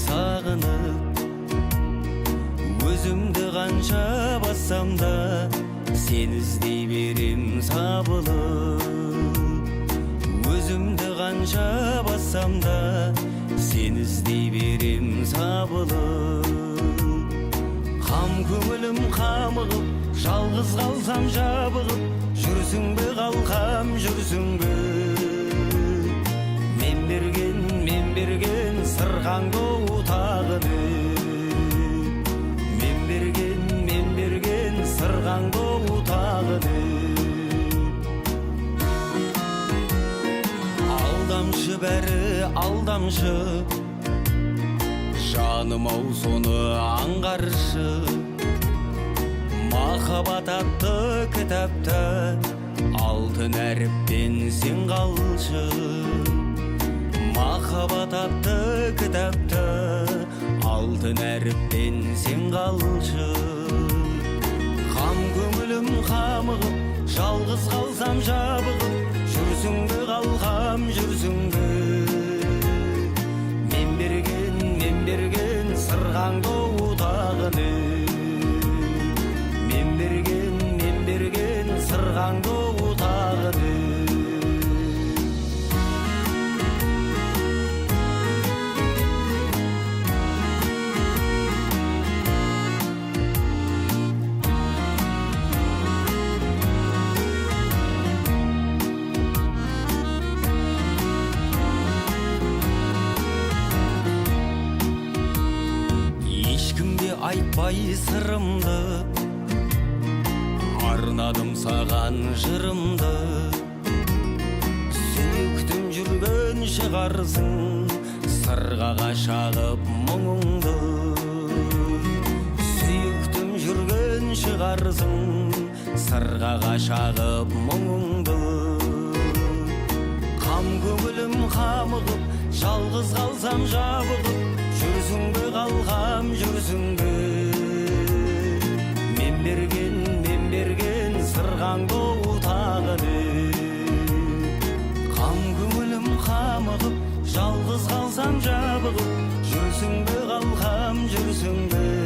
сағынып, өзімді қанша бассам да сен іздей берем сабылып. Өзімді қанша бассам да сен іздей берем сабылып. Қам көңілім қамығып, жалғыз қалсам жабығып, жүрсің бе қалқам, жүрсің бе? Мен берген сырғаңды тағы деп. Мен берген сырғаңды тағы деп. Алдамшы бәрі алдамшы, жаным-ау соны аңғаршы. Махаббат атты кітапта алтын әріппен сен қалшы. Махаббат атты кітапта алтын әріппен сен қалшы. Қам көңілім қамығып, жалғыз қалсам жабығып, жүрсің бе қалқам, жүрсің бе? Мен берген сырғаңды тағы деп. Мен берген сырғаңды тағы деп. Ешкімге айтпай сырымды, арнадым саған жырымды. Сүйіктім жүрген шығарсың, сырғаға шағып мұңыңды. Сүйіктім жүрген шығарсың, сырғаға шағып мұңыңды. Қам көңілім қамығып, жалғыз қалсам жабығып, жүрсің бе қалқам, жүрсің бе? Мен берген сырғаңды тағы деп. Қам көңілім қамығып, жалғыз қалсам жабығып, жүрсің бе қалқам, жүрсің бе?